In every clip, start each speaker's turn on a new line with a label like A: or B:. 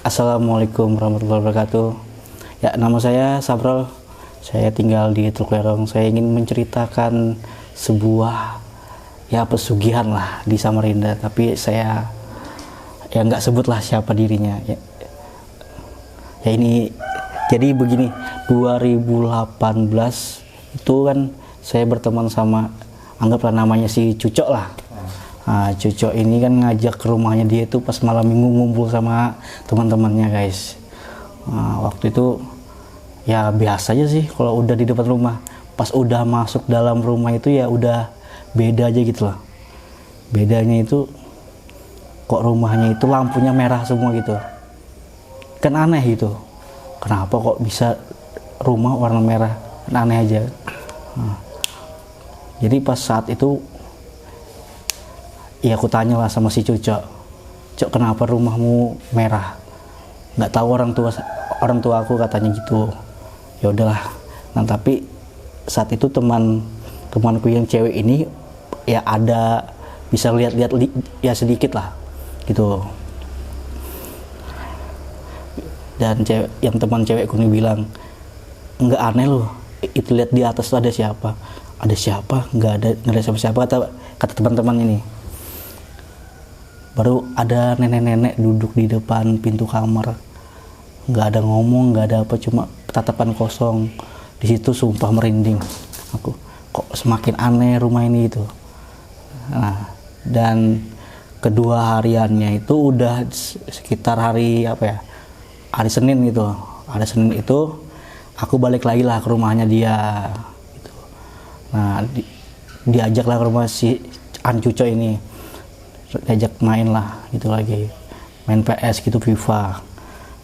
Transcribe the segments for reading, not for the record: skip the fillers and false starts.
A: Assalamualaikum warahmatullahi wabarakatuh. Ya, nama saya Sabrol. Saya tinggal di Teluk Lerong. Saya ingin menceritakan sebuah pesugihan lah di Samarinda. Tapi saya nggak sebutlah siapa dirinya. Ini jadi begini. 2018 itu kan saya berteman sama, anggaplah namanya si Cucok lah. Nah, Cucok ini kan ngajak ke rumahnya dia itu pas malam minggu ngumpul sama teman-temannya guys. Nah, waktu itu ya biasa aja sih kalau udah di depan rumah. Pas udah masuk dalam rumah itu ya udah beda aja gitu loh. Bedanya itu kok rumahnya itu lampunya merah semua gitu. Kan aneh gitu. Kenapa kok bisa rumah warna merah? Kan aneh aja. Nah, jadi pas saat itu ya aku tanya lah sama si Cucok, Cok, kenapa rumahmu merah? Nggak tahu orang tua aku katanya gitu. Ya udahlah. Nah tapi saat itu temanku yang cewek ini ya ada bisa lihat-lihat ya sedikit lah gitu. Dan yang teman cewekku ini bilang, nggak aneh loh, itu lihat di atas tuh ada siapa? Ada siapa? Nggak ada siapa-siapa kata teman-teman ini. Baru ada nenek-nenek duduk di depan pintu kamar, nggak ada ngomong, nggak ada apa, cuma tatapan kosong. Di situ sumpah merinding aku, kok semakin aneh rumah ini itu. Nah, dan kedua hariannya itu udah sekitar hari Senin gitu. Hari Senin itu aku balik lagi lah ke rumahnya dia gitu. Nah, diajaklah ke rumah si Cucok ini, diajak main lah gitu lagi, main PS gitu, FIFA.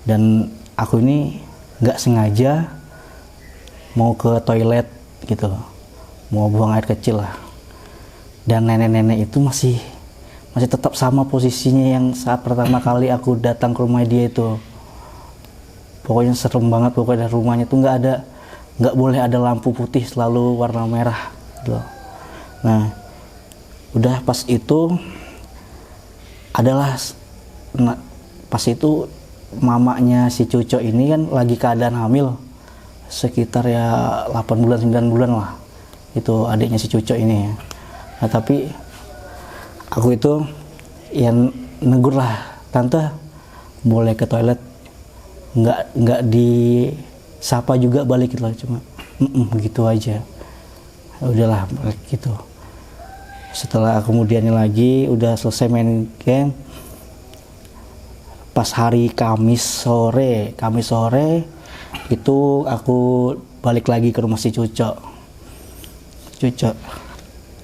A: Dan aku ini nggak sengaja mau ke toilet gitu, mau buang air kecil lah. Dan nenek-nenek itu masih tetap sama posisinya yang saat pertama kali aku datang ke rumah dia itu. Pokoknya serem banget, pokoknya rumahnya tuh nggak boleh ada lampu putih, selalu warna merah gitu. Nah udah pas itu adalah pas itu mamanya si Cucok ini kan lagi keadaan hamil sekitar ya 8 bulan 9 bulan lah, itu adiknya si Cucok ini ya. Nah tapi aku itu yang negur lah, tante boleh ke toilet, nggak disapa juga balik gitu lah, cuma gitu aja. Udahlah gitu. Setelah kemudiannya lagi udah selesai main game, pas hari Kamis sore itu aku balik lagi ke rumah si Cucok.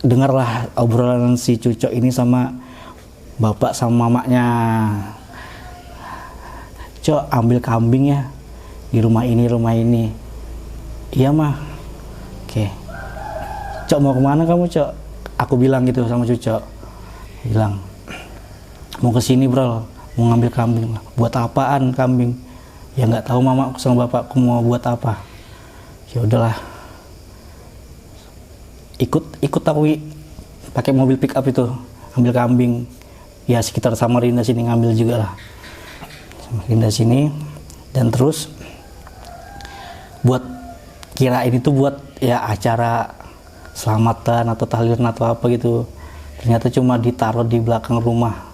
A: Dengarlah obrolan si Cucok ini sama bapak sama mamanya. Cok, ambil kambing ya di rumah ini. Iya mah. Oke. Cok, mau kemana kamu, Cok? Aku bilang gitu sama Cucok, bilang mau kesini bro, mau ngambil kambing. Buat apaan kambing? Ya nggak tahu mama sama bapakku mau buat apa. Ya udahlah, ikut aku pakai mobil pick up itu ambil kambing. Ya sekitar Samarinda sini ngambil juga lah, Samarinda sini. Dan terus buat kirain itu buat ya acara selamatan atau tahlilan atau apa gitu. Ternyata cuma ditaruh di belakang rumah.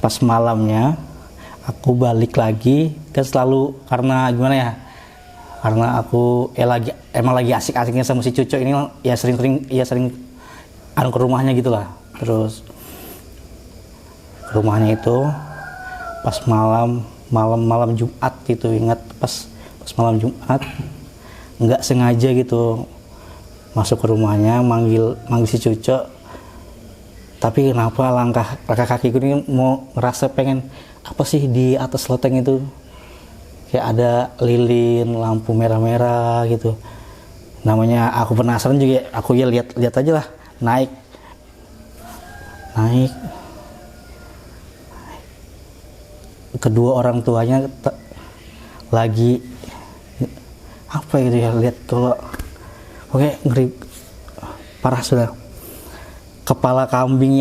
A: Pas malamnya aku balik lagi, kan selalu karena gimana ya, karena aku emang lagi asik-asiknya sama si Cucu ini, ya sering anu ke rumahnya gitulah. Terus ke rumahnya itu pas malam Jumat gitu, ingat pas malam Jumat nggak sengaja gitu masuk ke rumahnya, manggil si Cucu. Tapi kenapa langkah kakiku ini mau ngerasa pengen apa sih di atas loteng itu, kayak ada lilin lampu merah-merah gitu. Namanya aku penasaran juga, aku ya lihat aja lah. Naik kedua orang tuanya lagi apa gitu ya, lihat kalau oke ngeri parah sudah. Kepala kambing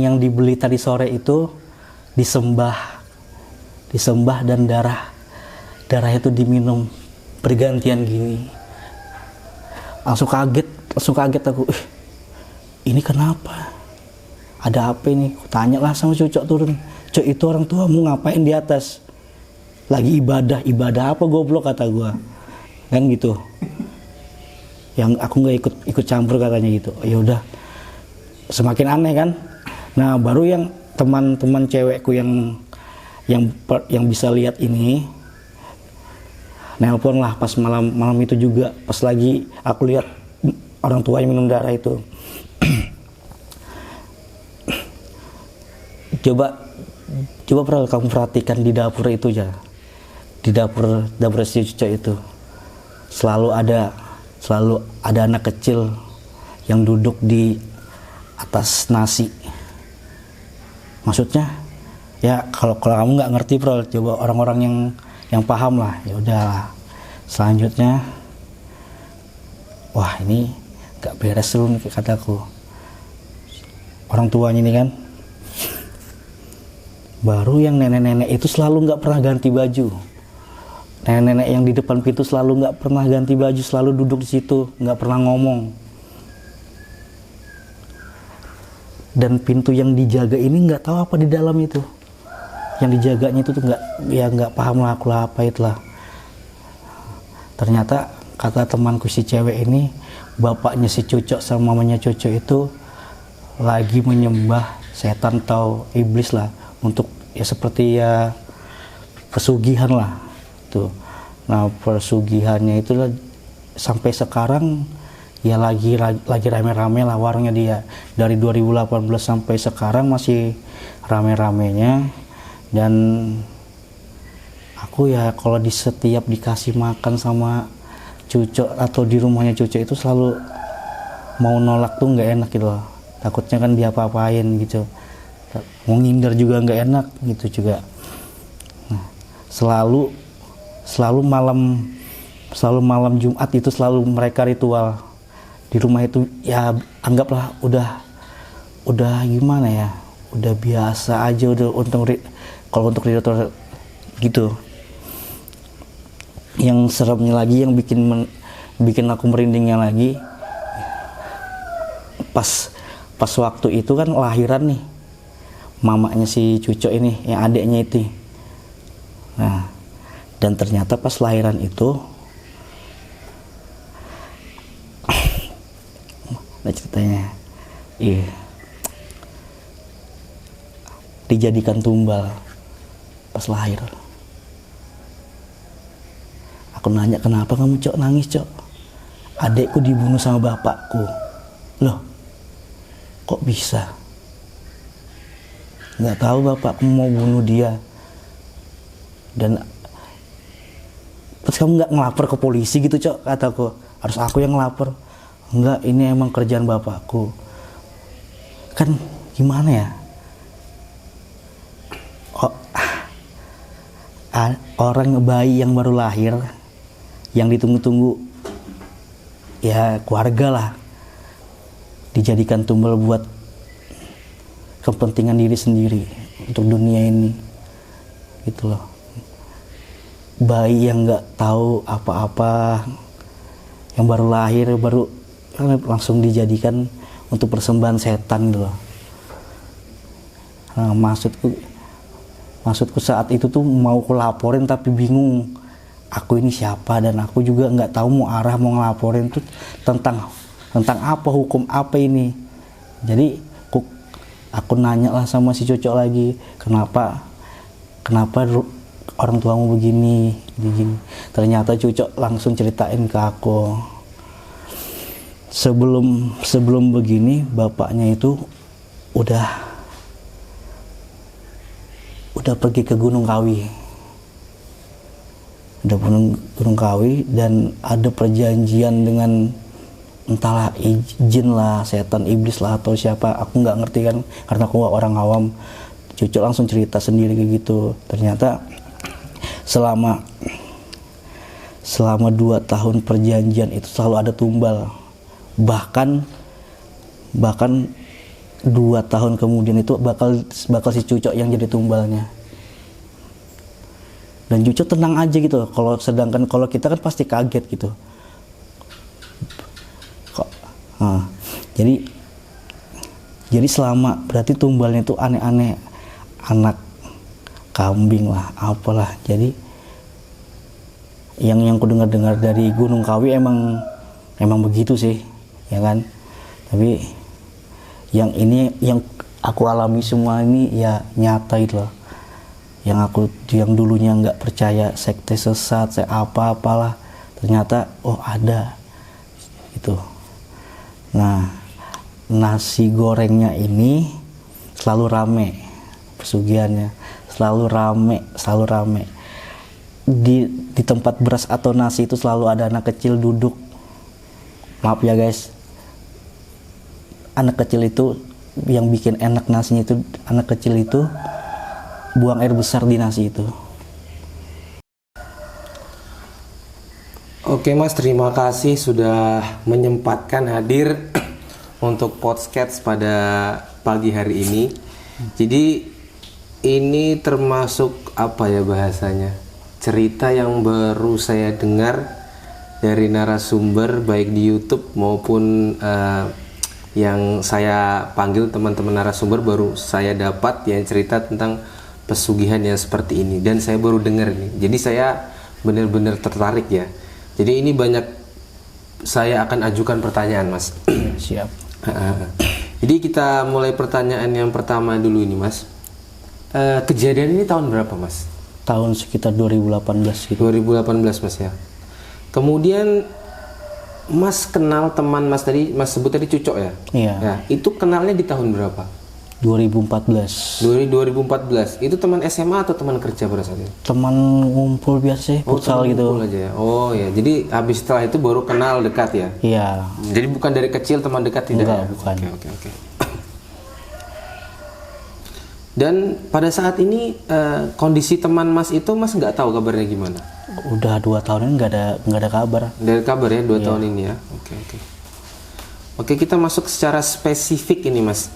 A: yang dibeli tadi sore itu disembah dan darah itu diminum bergantian gini. Langsung kaget aku, ini kenapa, ada apa ini? Tanya lah sama Cucok turun, Cok itu orang tua mau ngapain di atas? Lagi ibadah apa goblok, kata gua kan gitu. Yang aku nggak ikut campur katanya gitu. Ya udah, semakin aneh kan. Nah baru yang teman-teman cewekku yang bisa lihat ini nelpon lah pas malam itu juga, pas lagi aku lihat orang tuanya minum darah itu. coba pernah kamu perhatikan di dapur itu ya, di dapur si Cucu itu selalu ada anak kecil yang duduk di atas nasi. Maksudnya ya kalau kamu nggak ngerti bro, coba orang-orang yang paham lah. Ya udahlah, selanjutnya wah ini nggak beres dulu kataku. Orang tuanya ini kan, baru yang nenek-nenek itu selalu nggak pernah ganti baju. Nenek-nenek yang di depan pintu selalu nggak pernah ganti baju, selalu duduk di situ, nggak pernah ngomong. Dan pintu yang dijaga ini nggak tahu apa di dalam itu. Yang dijaganya itu tuh nggak paham lah aku lah apa itulah. Ternyata kata temanku si cewek ini, bapaknya si Cucok sama mamanya Cucok itu lagi menyembah setan atau iblis lah, untuk ya seperti ya pesugihan lah tuh. Nah pesugihannya itu sampai sekarang ya lagi rame-rame lah warungnya dia. Dari 2018 sampai sekarang masih rame-ramenya. Dan aku ya kalau setiap dikasih makan sama Cucok atau di rumahnya Cucok itu selalu mau nolak tuh nggak enak gitu loh. Takutnya kan dia apa-apain gitu, mau ngindar juga nggak enak gitu juga. Nah, selalu malam Jumat itu selalu mereka ritual di rumah itu, ya anggaplah udah gimana ya, udah biasa aja, udah kalau untuk ritual gitu. Yang seremnya lagi, yang bikin aku merindingnya lagi, pas waktu itu kan lahiran nih mamanya si Cucok ini, yang adeknya itu. Nah, dan ternyata pas lahiran itu nah ceritanya dijadikan tumbal pas lahir. Aku nanya, kenapa kamu Cok nangis Cok? Adekku dibunuh sama bapakku. Loh, kok bisa? Nggak tahu bapakku mau bunuh dia. Dan terus kamu nggak ngelapor ke polisi gitu Cok? Kataku, harus aku yang ngelapor. Enggak, ini emang kerjaan bapakku. Kan gimana ya? orang bayi yang baru lahir, yang ditunggu-tunggu ya keluarga lah, dijadikan tumbal buat kepentingan diri sendiri untuk dunia ini, gitu loh. Bayi yang nggak tahu apa-apa, yang baru lahir, baru langsung dijadikan untuk persembahan setan gitu loh. Nah, maksudku saat itu tuh mau aku laporin tapi bingung aku ini siapa, dan aku juga nggak tahu mau ngelaporin tuh tentang apa, hukum apa ini. Jadi aku nanya lah sama si cocok lagi, kenapa orang tuamu begini. Ternyata cocok langsung ceritain ke aku, sebelum begini bapaknya itu udah pergi ke Gunung Kawi. Udah Gunung Kawi dan ada perjanjian dengan entahlah jin lah, setan, iblis lah atau siapa, aku nggak ngerti kan, karena aku orang awam. Cocok langsung cerita sendiri kayak gitu. Ternyata selama 2 tahun perjanjian itu selalu ada tumbal. Bahkan 2 tahun kemudian itu bakal si Cucok yang jadi tumbalnya. Dan Cucok tenang aja gitu. Sedangkan kalau kita kan pasti kaget gitu. Jadi selama berarti tumbalnya itu aneh-aneh, anak kambing lah, apalah. Jadi yang ku dengar dari Gunung Kawi emang begitu sih, ya kan. Tapi yang aku alami semua ini ya nyata itu loh. Yang dulunya nggak percaya sekte sesat, apalah, ternyata ada itu. Nah, nasi gorengnya ini selalu rame, pesugihannya selalu rame. Di tempat beras atau nasi itu selalu ada anak kecil duduk. Maaf ya guys, anak kecil itu yang bikin enak nasinya itu, anak kecil itu buang air besar di nasi itu.
B: Oke Mas, terima kasih sudah menyempatkan hadir untuk podcast pada pagi hari ini. Jadi ini termasuk apa ya bahasanya, cerita yang baru saya dengar dari narasumber baik di YouTube maupun yang saya panggil teman-teman narasumber, baru saya dapat yang cerita tentang pesugihan yang seperti ini, dan saya baru dengar nih. Jadi saya benar-benar tertarik ya. Jadi ini banyak, saya akan ajukan pertanyaan Mas.
A: Siap.
B: Jadi kita mulai pertanyaan yang pertama dulu ini Mas. Kejadian ini tahun berapa Mas?
A: Tahun sekitar 2018 gitu.
B: 2018 Mas ya. Kemudian Mas kenal teman Mas tadi, Mas sebut tadi Cucok ya?
A: Iya.
B: Ya, itu kenalnya di tahun berapa?
A: 2014.
B: 2014. Itu teman SMA atau teman kerja pada saat itu?
A: Teman ngumpul biasa sih, futsal gitu.
B: Ngumpul aja ya. Oh ya, jadi habis setelah itu baru kenal dekat ya?
A: Iya.
B: Jadi bukan dari kecil teman dekat, tidak?
A: Enggak,
B: ya?
A: bukan.
B: Oke. Dan pada saat ini kondisi teman Mas itu Mas nggak tahu kabarnya gimana?
A: Udah 2 tahun ini nggak ada kabar.
B: Dari kabar ya 2 tahun ini ya. Oke, kita masuk secara spesifik ini Mas.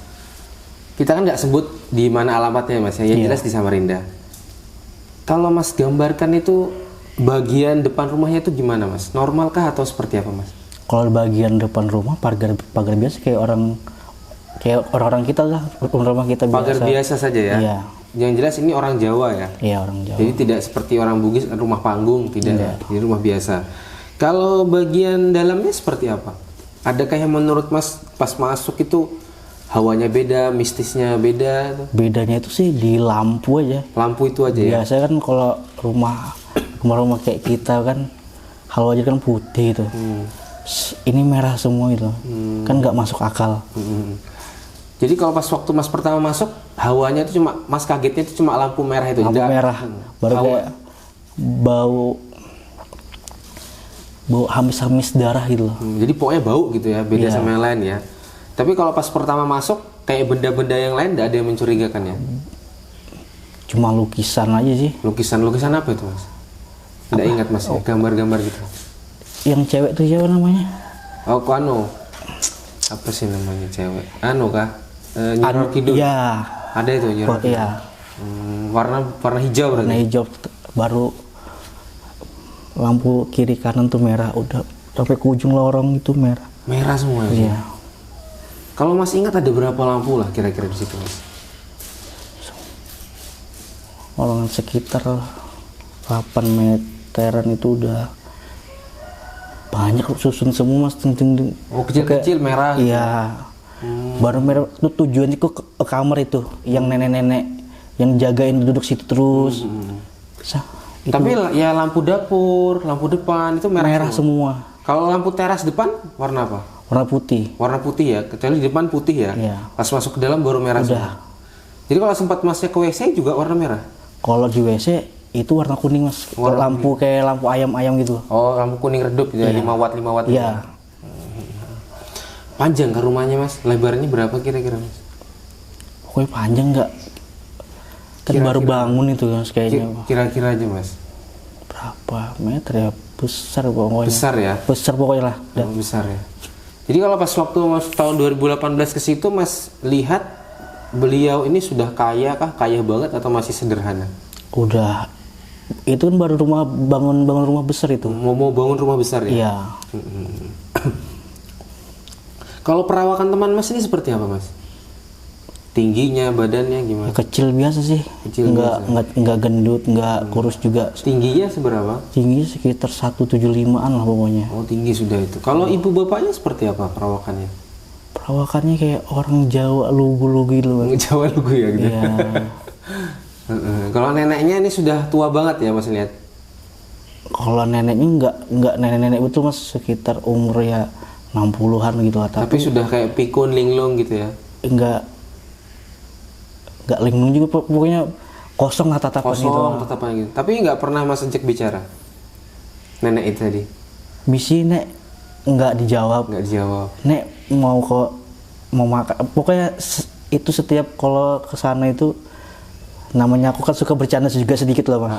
B: Kita kan nggak sebut di mana alamatnya Mas ya, yang jelas di Samarinda. Kalau Mas gambarkan itu bagian depan rumahnya itu gimana Mas? Normalkah atau seperti apa Mas?
A: Kalau bagian depan rumah pagar biasa kayak orang-orang kita lah, rumah kita biasa.
B: Pagar biasa saja ya.
A: Iya.
B: Yang jelas ini orang Jawa ya.
A: Iya, orang Jawa.
B: Jadi tidak seperti orang Bugis rumah panggung, tidak ya. Ini rumah biasa. Kalau bagian dalamnya seperti apa? Adakah yang menurut Mas pas masuk itu hawanya beda, mistisnya beda?
A: Bedanya itu sih di lampu aja.
B: Lampu itu aja ya.
A: Biasanya kan kalau rumah kayak kita kan hawanya kan putih gitu. Ini merah semua itu. Kan nggak masuk akal.
B: Jadi kalau pas waktu Mas pertama masuk, hawanya itu cuma, Mas kagetnya itu cuma lampu merah itu.
A: Lampu merah. Baru kayak bau hamis-hamis darah gitu loh.
B: Jadi pokoknya bau gitu ya, beda sama yang lain ya. Tapi kalau pas pertama masuk, kayak benda-benda yang lain nggak ada yang mencurigakan ya?
A: Cuma lukisan aja sih.
B: Lukisan apa itu mas? Nggak ingat mas ya? Gambar-gambar gitu.
A: Yang cewek tuh siapa namanya?
B: Oh Anu. Apa sih namanya cewek? Anu kah? Nyi Kidul.
A: Iya.
B: Ada itu Nyi Kidul.
A: Iya.
B: Warna hijau berarti.
A: Warna hijau, baru lampu kiri kanan tuh merah, udah sampai ke ujung lorong itu merah.
B: Merah semua ya?
A: Iya.
B: Kalau mas ingat ada berapa lampu lah kira-kira di situ mas?
A: Orang sekitar 8 meteran itu udah banyak susun semua mas.
B: Oh kecil-kecil merah?
A: Iya. Baru merah itu tujuannya ke kamar itu, yang nenek-nenek yang jagain duduk situ terus. Itu
B: tapi ya lampu dapur, lampu depan itu merah
A: semua.
B: Kalau lampu teras depan warna apa?
A: Warna putih.
B: Warna putih ya, kecuali di depan putih ya.
A: Iya.
B: Pas masuk ke dalam baru merah semua. Jadi kalau sempat masnya ke WC juga warna merah?
A: Kalau di WC itu warna kuning mas. Lampu kayak lampu ayam-ayam gitu.
B: Oh lampu kuning redup ya, 5 watt 5 watt.
A: Iya.
B: Panjang ke rumahnya mas? Lebarnya berapa kira-kira mas?
A: Pokoknya panjang nggak? Kan baru bangun itu mas kayaknya.
B: Kira-kira aja mas?
A: Berapa meter ya? Besar pokoknya.
B: Besar ya?
A: Besar pokoknya lah.
B: Oh, besar ya. Jadi kalau pas waktu mas tahun 2018 ke situ mas lihat beliau ini sudah kaya kah? Kaya banget atau masih sederhana?
A: Udah. Itu kan baru bangun rumah besar itu.
B: Mau bangun rumah besar ya?
A: Iya.
B: Kalau perawakan teman mas ini seperti apa mas? Tingginya, badannya gimana?
A: Ya, kecil biasa sih.
B: Kecil
A: nggak gendut, nggak kurus juga.
B: Tingginya seberapa?
A: Tinggi sekitar 175-an lah pokoknya.
B: Oh tinggi sudah itu. Kalau ibu bapaknya seperti apa perawakannya?
A: Perawakannya kayak orang Jawa lugu-lugu gitu.
B: Jawa lugu ya gitu.
A: Iya.
B: Kalau neneknya ini sudah tua banget ya mas lihat?
A: Kalau neneknya nggak nenek-nenek betul mas, sekitar umur ya 60-an gitu lah.
B: Tapi sudah kayak pikun linglung gitu ya?
A: Nggak linglung juga, pokoknya kosong lah tatapan gitu.
B: Kosong tatapan gitu. Tapi nggak pernah mas ajak bicara nenek itu tadi?
A: Bisi nek nggak dijawab.
B: Nggak dijawab.
A: Nek mau makan, pokoknya itu setiap kalau ke sana itu, namanya aku kan suka bercanda juga sedikit lah mas.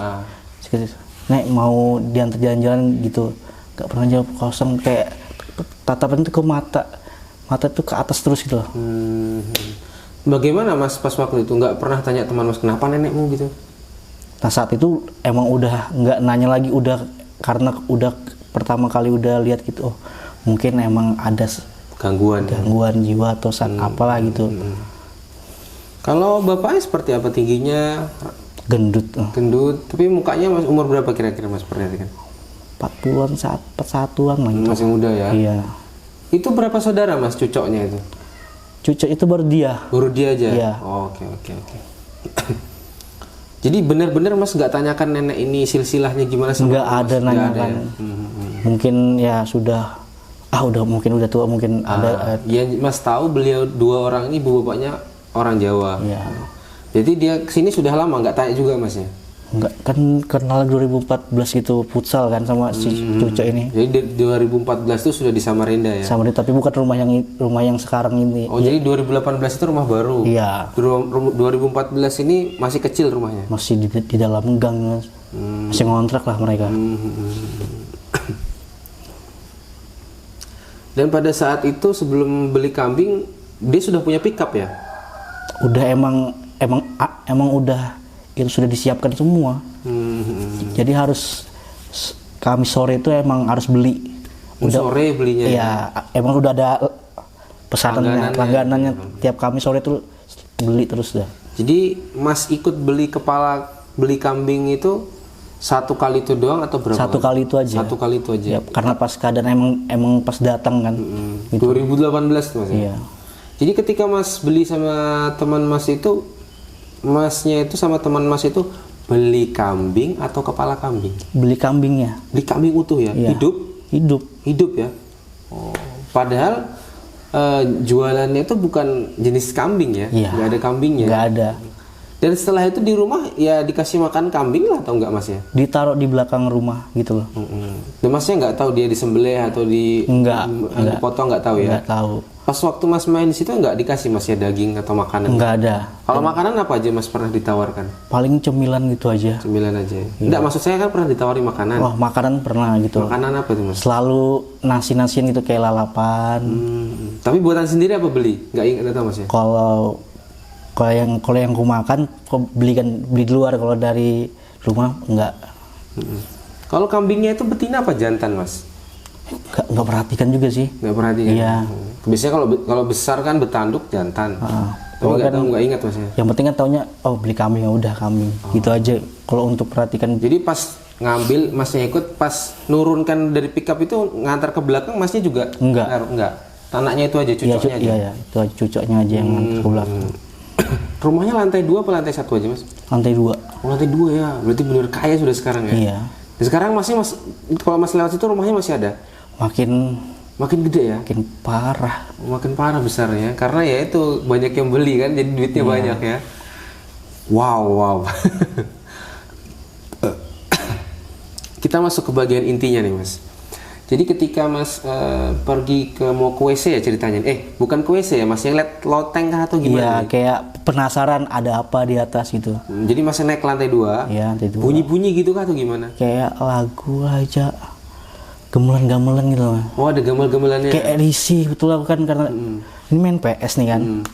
A: Nek mau diantar jalan-jalan gitu, nggak pernah jawab, kosong, kayak tatapan itu ke mata itu ke atas terus gitu loh.
B: Bagaimana mas pas waktu itu nggak pernah tanya teman mas kenapa nenekmu gitu?
A: Nah saat itu emang udah nggak nanya lagi, udah karena udah pertama kali udah lihat gitu, oh mungkin emang ada gangguan jiwa atau apalah gitu.
B: Kalau bapaknya seperti apa tingginya?
A: Gendut.
B: Tapi mukanya mas umur berapa kira-kira mas perhatikan?
A: 40-an, 41-an lah gitu.
B: Masih muda ya?
A: Iya.
B: Itu berapa saudara mas cucoknya itu?
A: Cucok itu baru dia.
B: Baru dia aja?
A: Iya.
B: Oh, oke. Jadi benar-benar mas nggak tanyakan nenek ini silsilahnya gimana?
A: Nggak ada nanyakan. Ya? Mungkin ya sudah, mungkin udah tua, mungkin ada.
B: Ya mas tahu beliau dua orang ini ibu bapaknya orang Jawa.
A: Iya.
B: Jadi dia kesini sudah lama nggak tanya juga masnya?
A: Enggak, kan kenal 2014 gitu futsal kan sama si Cucok ini.
B: Jadi 2014 itu sudah di Samarinda ya?
A: Samarinda, tapi bukan rumah yang sekarang ini.
B: Oh jadi 2018 itu rumah baru?
A: Iya.
B: 2014 ini masih kecil rumahnya?
A: Masih di dalam gang, masih ngontrak lah mereka.
B: Dan pada saat itu sebelum beli kambing, dia sudah punya pickup ya?
A: Udah emang udah itu sudah disiapkan semua. Jadi harus Kamis sore itu emang harus beli.
B: Sore belinya?
A: Iya, emang udah ada pesanannya, langganannya. Tiap Kamis sore itu beli terus dah.
B: Jadi Mas ikut beli kambing itu satu kali itu doang atau berapa?
A: Satu kali itu aja.
B: Satu kali itu aja.
A: Ya, karena pas keadaan emang pas datang kan.
B: Gitu. 2018 Mas.
A: Iya.
B: Jadi ketika Mas beli sama teman Mas itu, Masnya itu sama teman Mas itu beli kambing atau kepala kambing?
A: Beli kambingnya.
B: Beli kambing utuh ya?
A: Iya. Hidup ya? Oh. Padahal jualannya itu bukan jenis kambing ya? Iya.
B: Nggak ada kambingnya?
A: Nggak ada.
B: Dan setelah itu di rumah ya dikasih makan kambing lah atau enggak Mas ya?
A: Ditaruh di belakang rumah gitu loh.
B: Dan Masnya nggak tahu dia disembelih atau
A: Enggak.
B: dipotong, nggak tahu ya?
A: Nggak tahu.
B: Pas waktu Mas main di situ nggak dikasih Mas ya daging atau makanan?
A: Nggak ada.
B: Kalau makanan apa aja Mas pernah ditawarkan?
A: Paling cemilan gitu aja.
B: Cemilan aja. Enggak, maksud saya kan pernah ditawari makanan.
A: Wah, makanan pernah gitu.
B: Makanan apa itu Mas?
A: Selalu nasi-nasian gitu kayak lalapan.
B: Tapi buatan sendiri apa beli? Nggak ingat atau Mas ya?
A: Kalau yang aku makan, beli di luar. Kalau dari rumah enggak.
B: Kalau kambingnya itu betina apa jantan Mas?
A: Nggak perhatikan juga sih.
B: Nggak perhatikan.
A: Iya.
B: Biasanya kalau besar kan betanduk jantan. Tapi nggak tahu, nggak ingat Mas ya?
A: Yang penting kan taunya, oh beli kambing, ya udah kambing. Gitu aja. Kalau untuk perhatikan.
B: Jadi pas ngambil Masnya ikut, pas nurunkan dari pickup itu ngantar ke belakang Masnya juga? Enggak. Tanahnya itu aja, cucoknya aja?
A: Iya, itu aja cucoknya aja yang ngantar ke belakang.
B: Rumahnya lantai 2 apa lantai 1 aja Mas?
A: Lantai 2.
B: Oh, lantai 2 ya, berarti bener kaya sudah sekarang ya?
A: Iya.
B: Dan sekarang kalau Mas lewat situ rumahnya masih ada? Makin gede ya?
A: Makin parah.
B: Makin parah besarnya, karena ya itu banyak yang beli kan, jadi duitnya banyak ya. Wow. Kita masuk ke bagian intinya nih Mas. Jadi ketika Mas pergi mau ke WC ya ceritanya, bukan ke WC ya Mas, yang lihat loteng kah atau gimana?
A: Iya, kayak penasaran ada apa di atas gitu.
B: Jadi Mas naik ke lantai 2,
A: Iya, lantai 2.
B: bunyi-bunyi gitu kah atau gimana?
A: Kayak lagu aja, gamelan-gamelan gitu Mas.
B: Oh, ada gamel-gamelannya.
A: Kayak risih betul aku kan, karena ini main PS nih kan.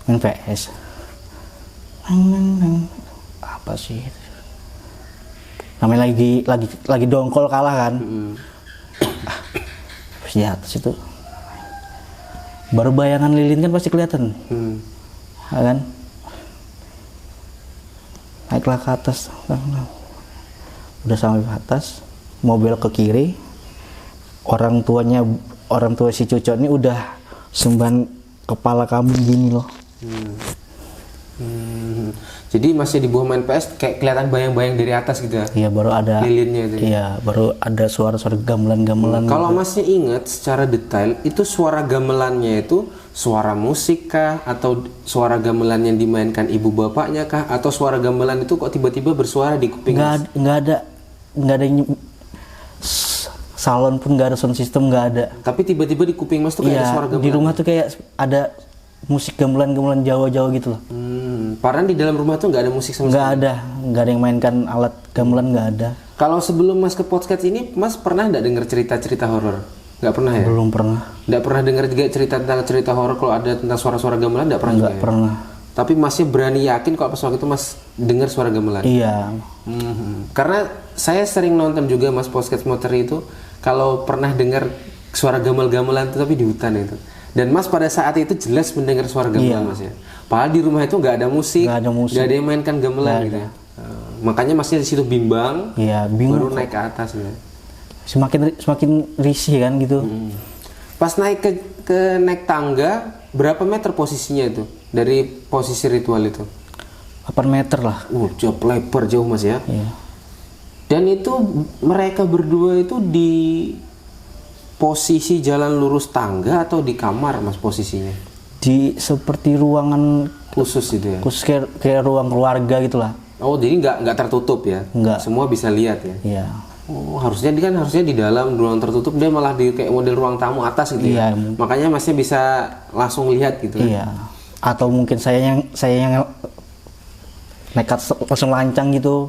A: Main PS. Apa sih? Namanya lagi dongkol kalah kan. Terus di atas itu baru bayangan lilin kan pasti kelihatan. Ya kan? Naiklah ke atas. Udah sampai ke atas, mau belok ke kiri. Orang tua si Cucok ini udah sumban kepala kambing gini loh.
B: Jadi masih di bawah main PS kayak kelihatan bayang-bayang dari atas gitu ya?
A: Iya, baru ada
B: lilinnya itu.
A: Iya, baru ada suara-suara gamelan-gamelan.
B: Kalau
A: gitu.
B: Masnya ingat secara detail, itu suara gamelannya itu suara musik kah, atau suara gamelan yang dimainkan ibu bapaknya kah, atau suara gamelan itu kok tiba-tiba bersuara di kuping Mas?
A: Nggak ada salon pun nggak ada, sound system nggak ada.
B: Tapi tiba-tiba di kuping Mas tuh kayak ada suara gamelan.
A: Di rumah tuh kayak ada musik gamelan Jawa-Jawa gitu loh.
B: Padahal di dalam rumah tuh nggak ada musik sama sekali.
A: Nggak ada yang mainkan alat gamelan, nggak ada.
B: Kalau sebelum Mas ke podcast ini, Mas pernah nggak dengar cerita-cerita horor? Nggak pernah ya?
A: Belum pernah.
B: Nggak pernah dengar juga cerita horor kalau ada tentang suara-suara gamelan, nggak pernah juga ya?
A: Pernah.
B: Tapi Masnya berani yakin kalau pas waktu itu Mas dengar suara gamelan?
A: Iya.
B: Karena saya sering nonton juga Mas podcast motor itu, kalau pernah dengar suara gamelan itu tapi di hutan itu. Dan Mas pada saat itu jelas mendengar suara gamelan Mas ya. Padahal di rumah itu nggak ada musik, nggak ada yang mainkan gamelan gitu ya. Makanya Masnya di situ bimbang,
A: bingung.
B: baru naik ke atas ya.
A: Semakin risih kan gitu.
B: Pas naik ke naik tangga, berapa meter posisinya itu dari posisi ritual itu?
A: 8 meter lah.
B: Jauh, lebar jauh Mas ya.
A: Iya.
B: Dan itu mereka berdua itu di posisi jalan lurus tangga atau di kamar Mas posisinya?
A: Di seperti ruangan
B: khusus itu ya?
A: Khusus kayak ruang keluarga gitulah.
B: Oh, jadi nggak tertutup ya?
A: Nggak.
B: Semua bisa lihat ya?
A: Iya.
B: Oh, harusnya di dalam ruang tertutup, dia malah di kayak model ruang tamu atas gitu ya? Makanya Masnya bisa langsung lihat gitu kan?
A: Iya. Atau mungkin saya yang nekat langsung lancang gitu.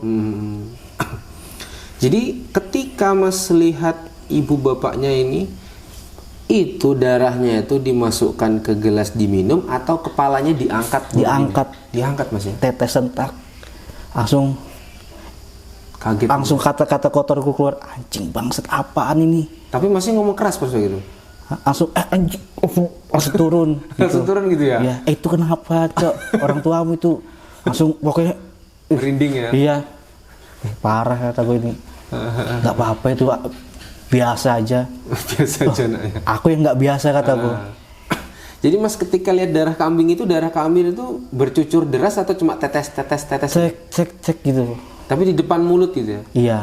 B: Jadi ketika Mas lihat ibu bapaknya ini, itu darahnya itu dimasukkan ke gelas diminum atau kepalanya diangkat? Diangkat Mas ya?
A: Tetesan tak. Langsung
B: kaget.
A: Langsung kata-kata kotorku keluar, anjing bangsat apaan ini?
B: Tapi Masnya ngomong keras pas gitu?
A: Langsung anjing, langsung turun.
B: Langsung turun gitu ya?
A: Iya, itu kenapa Cok? Orang tuamu itu langsung pokoknya
B: merinding ya?
A: Iya. Parah kata gue ini. Nggak apa-apa itu, biasa aja.
B: Biasa aja naknya.
A: Aku yang nggak biasa kata gue.
B: Jadi Mas ketika lihat darah kambing itu bercucur deras atau cuma tetes?
A: Cek gitu.
B: Tapi di depan mulut gitu ya?
A: Iya.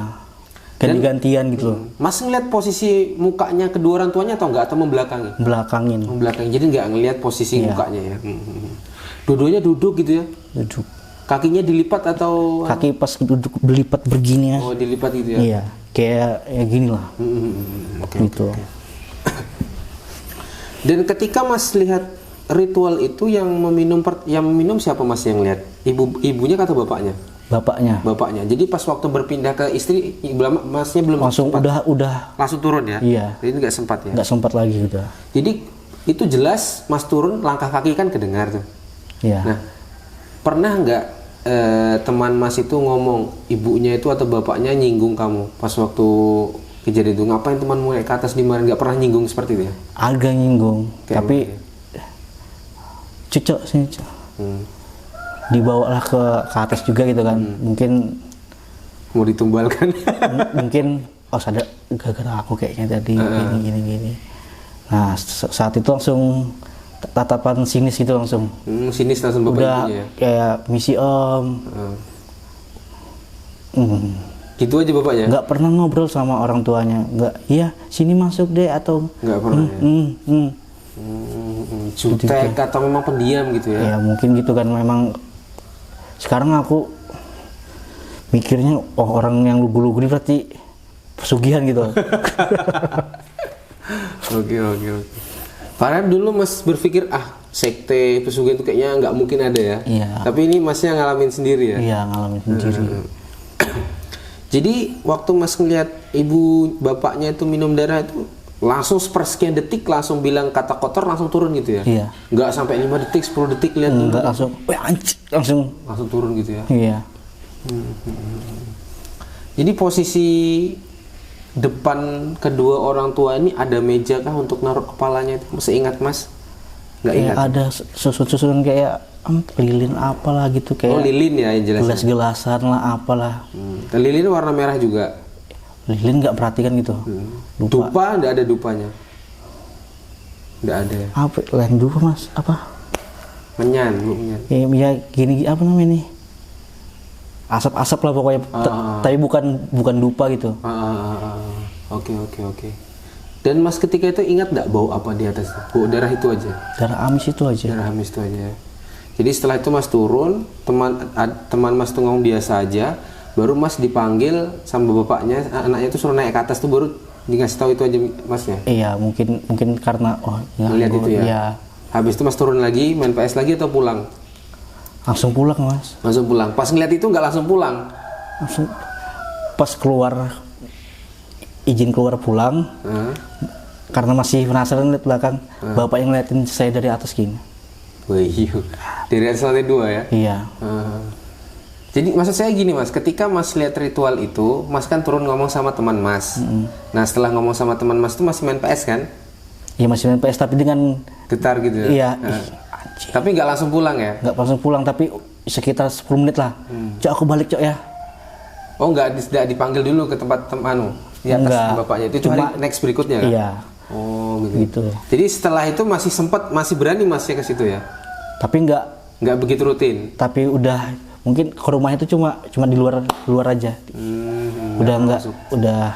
A: Ganti-gantian gitu loh.
B: Mas ngeliat posisi mukanya kedua orang tuanya atau enggak? Atau membelakangi?
A: Belakangin.
B: Jadi nggak ngeliat posisi mukanya ya? Dua-duanya duduk gitu ya?
A: Duduk.
B: Kakinya dilipat atau?
A: Kaki pas duduk dilipat begini ya.
B: Oh, dilipat gitu ya?
A: Iya. kayak ya gini lah.
B: Oke,
A: Gitu.
B: oke. Dan ketika Mas lihat ritual itu yang meminum siapa Mas yang lihat? Ibunya atau bapaknya?
A: Bapaknya
B: Bapaknya. Jadi pas waktu berpindah ke istri, Masnya belum
A: langsung
B: sempat,
A: udah
B: langsung turun ya?
A: Iya.
B: Jadi nggak sempat ya?
A: nggak sempat lagi udah.
B: Jadi itu jelas Mas turun, langkah kaki kan kedengar tuh.
A: Iya.
B: Nah, pernah nggak teman Mas itu ngomong, ibunya itu atau bapaknya nyinggung kamu pas waktu kejadian itu? Ngapain temanmu naik ke atas di mana? Nggak pernah nyinggung seperti itu ya?
A: Agak nyinggung,
B: Kayak
A: tapi cocok sih. Dibawalah ke atas juga gitu kan. Mungkin
B: Mau ditumbalkan?
A: mungkin sadar gara-gara aku kayaknya tadi gini. Nah, saat itu langsung tatapan sinis gitu langsung.
B: Sinis langsung bapak
A: Udah
B: ibunya ya?
A: kayak misi om.
B: Gitu aja bapaknya?
A: Nggak pernah ngobrol sama orang tuanya. Nggak, iya sini masuk deh atau
B: Nggak pernah ya? Jutek atau memang pendiam gitu ya?
A: Ya mungkin gitu kan, memang sekarang aku mikirnya orang yang lugu-lugu ini berarti pesugihan gitu.
B: Oke. Padahal dulu Mas berpikir sekte pesugihan itu kayaknya nggak mungkin ada ya.
A: Iya.
B: Tapi ini Masnya ngalamin sendiri ya.
A: Iya, ngalamin sendiri.
B: Jadi waktu Mas ngeliat ibu bapaknya itu minum darah itu langsung sepersekian detik langsung bilang kata kotor langsung turun gitu ya.
A: Iya.
B: Nggak sampai 5 detik 10 detik lihat dulu.
A: Enggak langsung,
B: Langsung turun gitu ya.
A: Iya.
B: Jadi posisi depan kedua orang tua ini ada meja kah untuk naruh kepalanya itu? Masih ingat Mas? Nggak
A: Kayak
B: ingat?
A: ada susun-susun kayak lilin apalah gitu,
B: Oh,
A: kayak
B: lilin ya yang jelas.
A: gelas-gelasan lah apalah.
B: Dan lilin warna merah juga.
A: Lilin nggak perhatikan gitu. Lupa.
B: Dupa nggak ada dupanya. Nggak ada ya.
A: Apa lain dupa Mas? Apa?
B: Menyan, Bu, menyan.
A: Ya gini apa namanya nih? Asap-asap lah pokoknya. Tapi bukan dupa gitu.
B: Oke. Dan Mas ketika itu ingat nggak bau apa di atas? Bau darah itu aja.
A: Darah amis itu aja.
B: Darah hamis itu aja. Jadi setelah itu Mas turun, teman Mas tuh ngomong biasa aja, baru Mas dipanggil sama bapaknya, anaknya itu suruh naik ke atas tuh baru dikasih tahu itu aja Masnya.
A: Iya, mungkin karena
B: Melihat itu ya.
A: Iya.
B: Habis itu Mas turun lagi, main PS lagi atau pulang?
A: Langsung pulang Mas.
B: Langsung pulang. Pas ngeliat itu nggak langsung pulang.
A: Langsung pas keluar, izin keluar pulang, karena masih penasaran lihat belakang, bapak yang ngeliatin saya dari atas gini.
B: Wih, dari atas lantai 2 ya?
A: Iya.
B: Jadi maksud saya gini Mas, ketika Mas lihat ritual itu, Mas kan turun ngomong sama teman Mas. Nah setelah ngomong sama teman Mas itu masih main PS kan?
A: Iya, masih main PS tapi dengan
B: Getar gitu ya?
A: iya.
B: Tapi nggak langsung pulang ya?
A: Nggak langsung pulang, tapi sekitar 10 menit lah. Cok, aku balik Cok ya.
B: Oh nggak dipanggil dulu ke tempat di atas
A: Enggak.
B: bapaknya, itu cuma hari next berikutnya kan?
A: Iya.
B: Oh gitu.
A: Gitu.
B: Jadi setelah itu masih berani Masnya ke situ ya?
A: Tapi
B: Nggak begitu rutin?
A: tapi udah mungkin ke rumah itu cuma di luar aja. Udah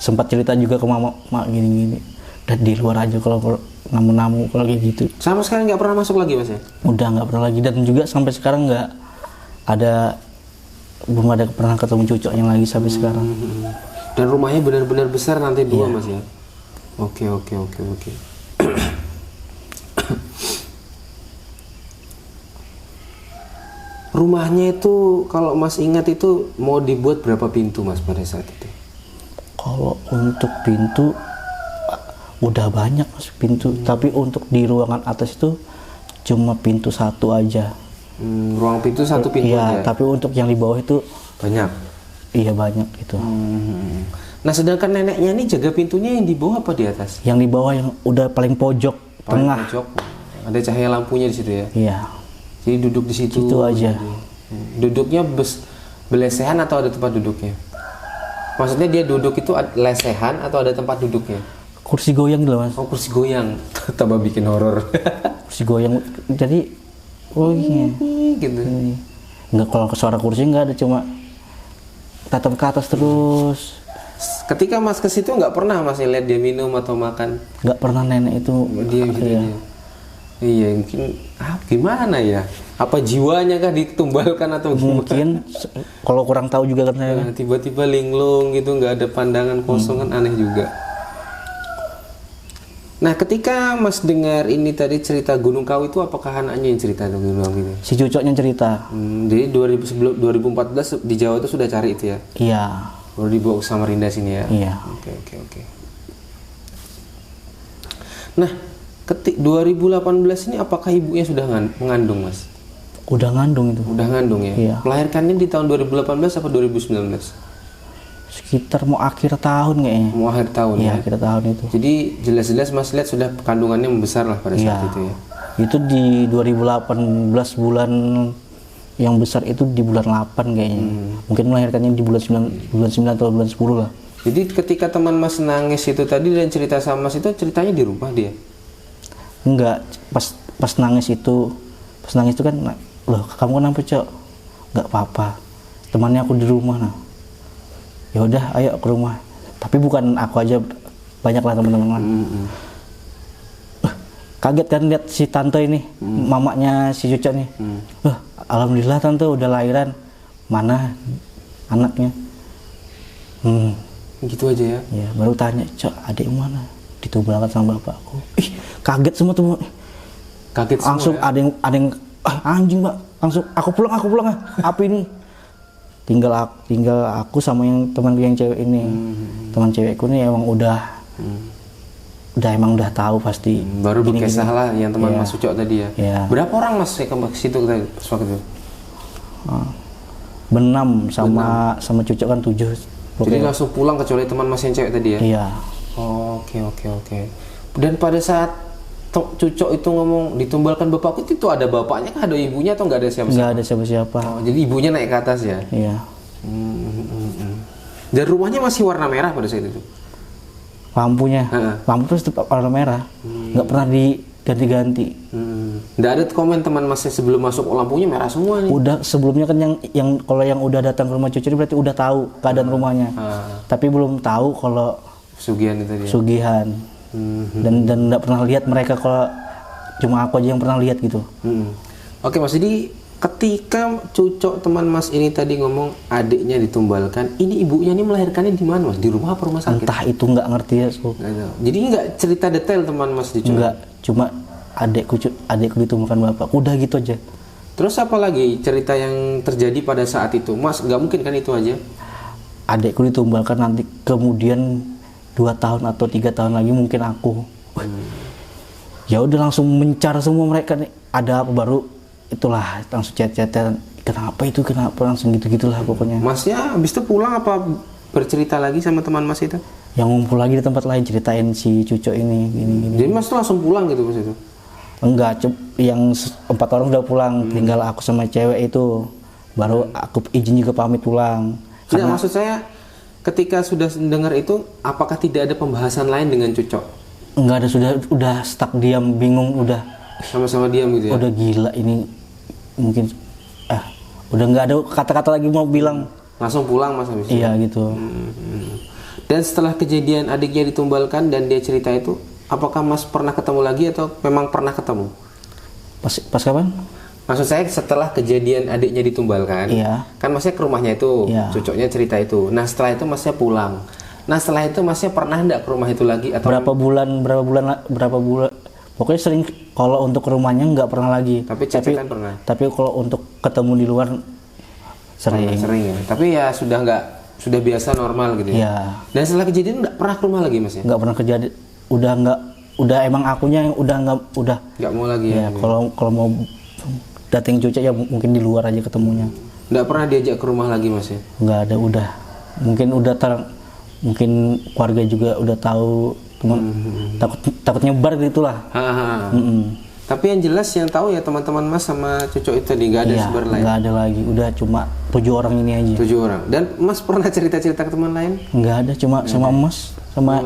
A: sempat cerita juga ke mama, mak gini udah di luar aja kalau namu-namu kalau kayak gitu.
B: Sama sekali nggak pernah masuk lagi Mas ya?
A: Udah nggak pernah lagi, dan juga sampai sekarang belum ada pernah ketemu cucoknya lagi sampai sekarang.
B: Dan rumahnya benar-benar besar lantai 2 Mas ya? Oke. Rumahnya itu kalau Mas ingat itu mau dibuat berapa pintu Mas pada saat itu?
A: Kalau untuk pintu udah banyak Mas pintu, tapi untuk di ruangan atas itu cuma pintu satu aja.
B: Ruang pintu satu pintu
A: Iya,
B: aja?
A: tapi untuk yang di bawah itu
B: Banyak?
A: iya banyak gitu.
B: Nah sedangkan neneknya ini jaga pintunya yang di bawah apa di atas?
A: Yang di bawah yang udah paling pojok tengah.
B: Pojok. Ada cahaya lampunya di situ ya?
A: Iya.
B: Jadi duduk di situ
A: Situ aja.
B: Duduknya belesehan atau ada tempat duduknya? Maksudnya dia duduk itu lesehan atau ada tempat duduknya?
A: Kursi goyang gitu loh Mas.
B: Oh kursi goyang. Tambah bikin horor.
A: Kursi goyang. Jadi iya.
B: Gitu.
A: Nggak, kalau suara kursi nggak ada, cuma tatap ke atas terus.
B: Ketika Mas ke situ nggak pernah Mas lihat dia minum atau makan?
A: Nggak pernah nenek itu.
B: Dia gitu
A: iya.
B: aja. Iya mungkin gimana ya? Apa jiwanya kah ditumbalkan atau gimana?
A: Mungkin kalau kurang tahu juga kan saya.
B: Nah, tiba-tiba linglung gitu, nggak ada pandangan kosong kan aneh juga. Nah, ketika Mas dengar ini tadi cerita Gunung Kawi itu, apakah anaknya yang cerita Gunung Kawi itu?
A: Si cucoknya cerita.
B: Jadi 2014 di Jawa itu sudah cari itu ya?
A: Iya.
B: Baru dibawa ke Samarinda sini ya?
A: Iya.
B: Oke. Nah, 2018 ini apakah ibunya sudah mengandung, Mas?
A: Udah ngandung itu.
B: Udah ngandung ya?
A: Iya.
B: Melahirkannya di tahun 2018 apa 2019?
A: Sekitar mau akhir tahun kayaknya.
B: Mau akhir tahun
A: Iya,
B: ya?
A: akhir tahun itu.
B: Jadi jelas-jelas Mas lihat sudah kandungannya membesar lah pada saat
A: Iya.
B: itu ya?
A: Itu di 2018 bulan yang besar itu di bulan 8 kayaknya. Mungkin melahirkannya di bulan 9 atau bulan 10 lah.
B: Jadi ketika teman Mas nangis itu tadi dan cerita sama Mas itu ceritanya di rumah dia?
A: Enggak, pas nangis itu kan, loh kamu kenapa Cok? Enggak apa-apa, temannya aku di rumah. Nah ya udah ayo ke rumah, tapi bukan aku aja, banyak lah teman-teman. Kaget kan lihat si tante ini, mamanya si Cucok nih. Alhamdulillah tante udah lahiran, mana anaknya?
B: Gitu aja ya?
A: Ya baru tanya, Cok adik mana? Ditumbalkan sama bapakku. Ih, kaget semua teman.
B: Kaget semua
A: Langsung
B: ya?
A: ada yang anjing Mbak, langsung aku pulang ah. Apa ini? Tinggal aku sama yang teman yang cewek ini. Teman cewekku ini emang udah tahu pasti.
B: Baru berkisah lah yang teman
A: Iya.
B: Mas Cucok tadi ya?
A: Iya.
B: Berapa orang Mas ke situ tadi pas waktu itu?
A: Benam sama Cucok kan 7.
B: Jadi langsung pulang kecuali teman Mas yang cewek tadi ya?
A: Iya.
B: Oke. Dan pada saat Cucok itu ngomong ditumbalkan bapakku itu ada bapaknya kah, ada ibunya atau nggak ada siapa-siapa?
A: Nggak ada siapa-siapa.
B: Oh, jadi ibunya naik ke atas ya?
A: Iya.
B: Dan rumahnya masih warna merah pada saat itu?
A: Lampunya,
B: Heeh.
A: lampu terus tetap warna merah. Nggak pernah diganti-ganti.
B: Nggak ada komen teman Masnya sebelum masuk lampunya merah semua nih?
A: Udah sebelumnya kan yang kalau yang udah datang ke rumah Cucu ini berarti udah tahu keadaan rumahnya. Tapi belum tahu kalau
B: Sugihan itu dia?
A: sugihan. Dan nggak pernah lihat mereka, kalau cuma aku aja yang pernah lihat gitu.
B: Oke Mas, jadi ketika Cucok teman Mas ini tadi ngomong adiknya ditumbalkan, ini ibunya ini melahirkannya di mana Mas? Di rumah apa rumah sakit?
A: Entah itu nggak ngerti ya.
B: Nggak tahu. Jadi nggak cerita detail teman Mas di Cucok?
A: Nggak, cuma adikku ditumbalkan bapak. Udah gitu aja.
B: Terus apa lagi cerita yang terjadi pada saat itu? Mas, nggak mungkin kan itu aja?
A: Adikku ditumbalkan, nanti kemudian 2 tahun atau 3 tahun lagi mungkin aku. Ya udah langsung mencar semua mereka nih. Ada apa baru itulah langsung chat-chatan. Kenapa langsung gitu-gitulah pokoknya.
B: Masnya habis itu pulang apa bercerita lagi sama teman Mas itu?
A: Yang ngumpul lagi di tempat lain ceritain si Cucok ini gini.
B: Jadi Mas tuh langsung pulang gitu Mas itu?
A: Enggak, yang 4 orang udah pulang, tinggal aku sama cewek itu. Baru aku izin juga pamit pulang.
B: Tidak, maksud saya ketika sudah dengar itu, apakah tidak ada pembahasan lain dengan Cucok?
A: Enggak ada, udah stuck diam, bingung, udah
B: Sama-sama diam gitu ya?
A: udah gila ini, mungkin udah nggak ada kata-kata lagi mau bilang.
B: Langsung pulang Mas habis itu?
A: Iya gitu.
B: Dan setelah kejadian adiknya ditumbalkan dan dia cerita itu, apakah Mas pernah ketemu lagi atau memang pernah ketemu?
A: Pas kapan?
B: Maksud saya setelah kejadian adiknya ditumbalkan,
A: Iya.
B: kan Masnya ke rumahnya itu,
A: Iya.
B: Cucoknya cerita itu. Nah setelah itu Masnya pulang. Nah setelah itu Masnya pernah enggak ke rumah itu lagi? Atau
A: Berapa bulan, pokoknya sering. Kalau untuk ke rumahnya nggak pernah lagi.
B: Tapi chat-chatan pernah?
A: Tapi kalau untuk ketemu di luar sering.
B: Sering ya. Tapi ya sudah biasa normal gitu ya.
A: Iya.
B: Dan setelah kejadian enggak pernah ke rumah lagi Mas ya?
A: Nggak pernah kejadian. Udah emang akunya yang udah
B: Nggak mau lagi
A: ya.
B: ya?
A: Kalau mau dateng Cucok ya mungkin di luar aja ketemunya.
B: Nggak pernah diajak ke rumah lagi Mas ya?
A: Nggak ada, udah. Mungkin keluarga juga udah tahu, teman takut nyebar gitulah.
B: Tapi yang jelas yang tahu ya teman-teman Mas sama Cucok itu tadi, nggak ada
A: Iya,
B: sebar lain.
A: nggak ada lagi, udah cuma 7 orang ini aja.
B: 7 orang. Dan Mas pernah cerita-cerita ke teman lain?
A: Nggak ada, cuma sama Mas, sama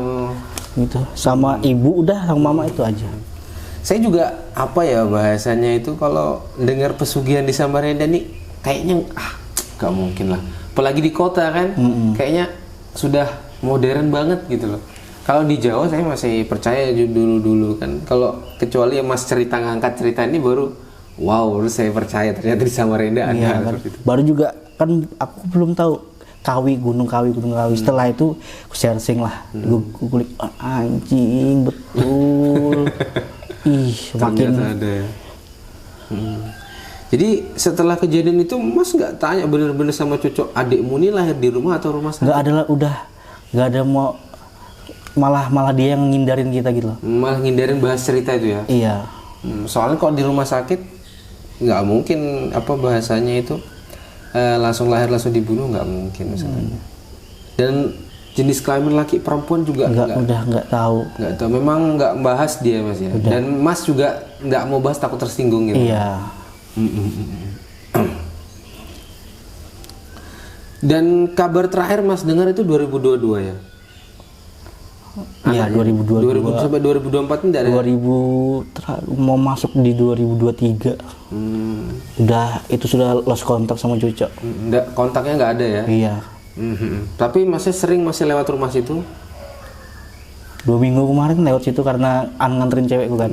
A: gitu, sama ibu udah, sama mama itu aja.
B: Saya juga apa ya bahasanya itu, kalau dengar pesugihan di Samarinda nih kayaknya nggak mungkin lah. Apalagi di kota kan, kayaknya sudah modern banget gitu loh. Kalau di Jawa saya masih percaya dulu kan. Kalau kecuali ya Mas cerita ngangkat cerita ini baru wow, baru saya percaya ternyata di Samarinda ada
A: Iya
B: hal
A: kan.
B: seperti itu.
A: Baru juga kan aku belum tahu Gunung Kawi. Setelah itu aku searching lah, gue kulik, anjing betul. Ih, makin
B: Ternyata ada ya. Jadi setelah kejadian itu Mas nggak tanya bener-bener sama cucu, adikmu ini lahir di rumah atau rumah sakit?
A: nggak ada lah, udah nggak ada, mau malah dia yang ngindarin kita gitu loh.
B: Malah ngindarin bahas cerita itu ya?
A: Iya.
B: Soalnya kalau di rumah sakit nggak mungkin apa bahasanya itu langsung lahir langsung dibunuh, nggak mungkin misalnya. Dan jenis kelamin laki perempuan juga
A: nggak tahu.
B: Nggak tahu, memang nggak bahas dia Mas ya. Dan Mas juga nggak mau bahas, takut tersinggung gitu.
A: Iya.
B: Dan kabar terakhir Mas dengar itu 2022 ya?
A: Iya, 2022.
B: 2000 sampai 2024 ini tidak ada?
A: 2000 mau masuk di 2023. Udah, itu sudah lost kontak sama cucu.
B: Kontaknya nggak ada ya?
A: Iya.
B: Tapi masih sering lewat rumah situ?
A: 2 minggu kemarin lewat situ karena nganterin cewekku kan.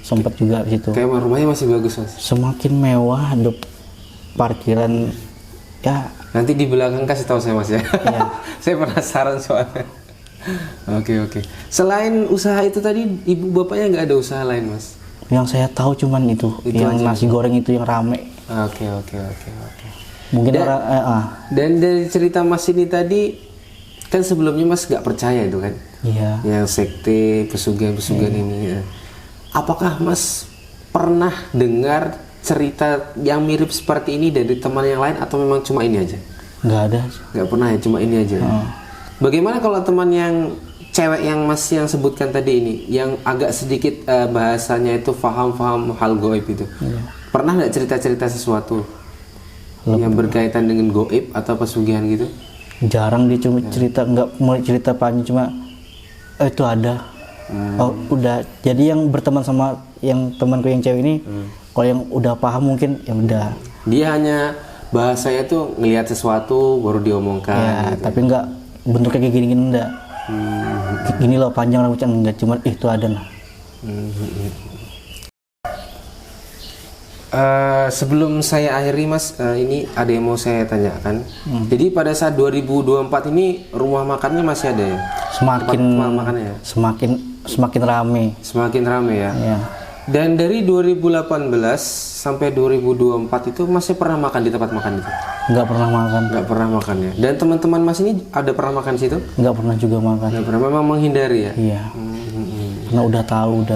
A: Sempet juga di situ.
B: Kayak rumahnya masih bagus Mas?
A: Semakin mewah, ada parkiran ya.
B: Nanti di belakang kasih tahu saya Mas ya.
A: Iya.
B: Saya penasaran soalnya. Oke. Selain usaha itu tadi, ibu bapaknya nggak ada usaha lain Mas?
A: Yang saya tahu cuman itu yang aja. Nasi goreng itu yang rame.
B: Oke.
A: Mungkin
B: dan dari cerita Mas ini tadi, kan sebelumnya Mas nggak percaya itu kan?
A: Iya.
B: Yang sekte pesugihan ini. Apakah Mas pernah dengar cerita yang mirip seperti ini dari teman yang lain atau memang cuma ini aja?
A: Nggak ada.
B: Nggak pernah ya, cuma ini aja. Bagaimana kalau teman yang cewek yang Mas yang sebutkan tadi ini, yang agak sedikit bahasanya itu faham hal goib itu? Pernah nggak cerita-cerita sesuatu yang berkaitan dengan goib atau pesugihan gitu?
A: Jarang, dia cuma cerita, nggak mulai cerita panjang, cuma itu ada. Oh udah, jadi yang berteman sama yang temanku yang cewek ini, kalau yang udah paham mungkin ya udah. Dia
B: hanya bahasanya tuh ngelihat sesuatu baru diomongkan.
A: Ya,
B: gitu.
A: Tapi nggak bentuknya kayak gini enggak. Gini loh panjang rambutnya, enggak, cuma itu ada lah.
B: Sebelum saya akhiri Mas, ini ada yang mau saya tanyakan. Jadi pada saat 2024 ini rumah makannya masih ada ya?
A: Semakin rame.
B: Semakin rame ya?
A: Ya.
B: Dan dari 2018 sampai 2024 itu masih pernah makan di tempat makan itu?
A: Nggak pernah makan.
B: Nggak pernah makan ya? Dan teman-teman Mas ini ada pernah makan di situ?
A: Nggak pernah juga makan.
B: Nggak pernah, memang menghindari ya?
A: Iya. Karena udah tahu.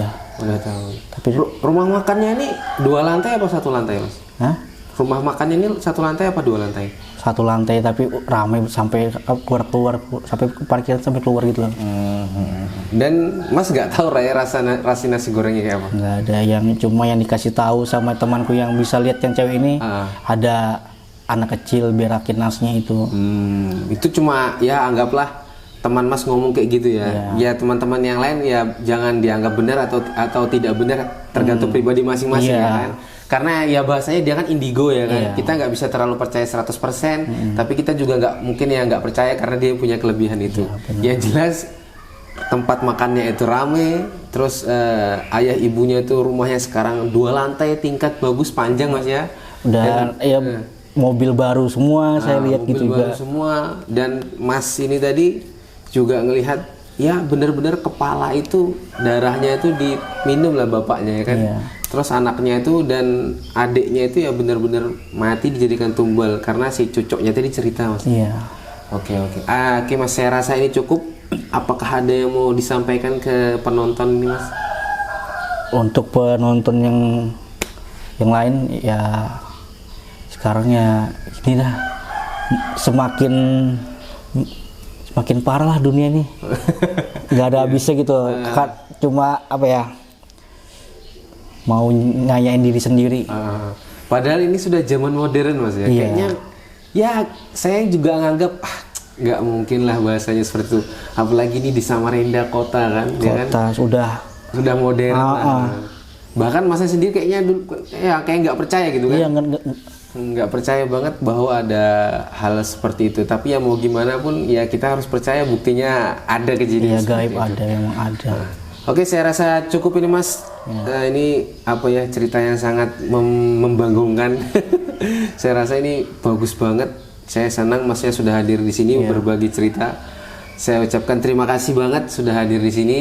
B: Tapi rumah makannya ini 2 lantai apa 1 lantai Mas?
A: Hah?
B: Rumah makannya ini 1 lantai apa 2 lantai?
A: 1 lantai, tapi ramai sampai keluar sampai parkiran sampai keluar gitu loh.
B: Dan Mas nggak tahu rasa nasi gorengnya kayak apa?
A: Nggak ada, yang cuma yang dikasih tahu sama temanku yang bisa lihat yang cewek ini, ada anak kecil berakin nasinya itu.
B: Itu cuma ya anggaplah teman Mas ngomong kayak gitu ya. Ya teman-teman yang lain ya jangan dianggap benar atau tidak benar, tergantung pribadi masing-masing ya kan. Karena ya bahasanya dia kan indigo ya kan. Kita nggak bisa terlalu percaya 100%, tapi kita juga nggak percaya karena dia punya kelebihan itu. Ya jelas tempat makannya itu rame, terus ayah ibunya itu rumahnya sekarang 2 lantai, tingkat bagus, panjang Mas ya.
A: Udah mobil baru semua saya lihat gitu juga.
B: Mobil baru semua, dan Mas ini tadi juga ngelihat ya benar-benar kepala itu darahnya itu diminum lah bapaknya ya kan. Terus anaknya itu dan adiknya itu ya benar-benar mati dijadikan tumbal karena si cucoknya tadi cerita Mas.
A: Iya.
B: Oke Mas, saya rasa ini cukup. Apakah ada yang mau disampaikan ke penonton ini Mas?
A: Untuk penonton yang lain ya sekarang ya ini dah semakin parah lah dunia ini. Nggak ada habisnya gitu. Cuma apa ya, mau ngayain diri sendiri.
B: Padahal ini sudah zaman modern Mas ya. Kayaknya ya saya juga nganggap nggak mungkin lah bahasanya seperti itu. Apalagi ini di Samarinda kota kan.
A: Sudah
B: modern. Bahkan Mas sendiri kayaknya kayak nggak percaya gitu kan.
A: Iya,
B: nggak percaya banget bahwa ada hal seperti itu. Tapi ya mau gimana pun ya kita harus percaya, buktinya ada kejadian
A: seperti
B: gaib
A: itu. Ada, memang ada.
B: Oke, saya rasa cukup ini Mas. ini apa ya, cerita yang sangat membangunkan. Saya rasa ini bagus banget. Saya senang Masnya sudah hadir di sini berbagi cerita. Saya ucapkan terima kasih banget sudah hadir di sini.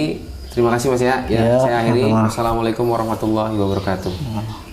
B: Terima kasih Mas ya. Saya akhiri. Wassalamualaikum warahmatullahi wabarakatuh.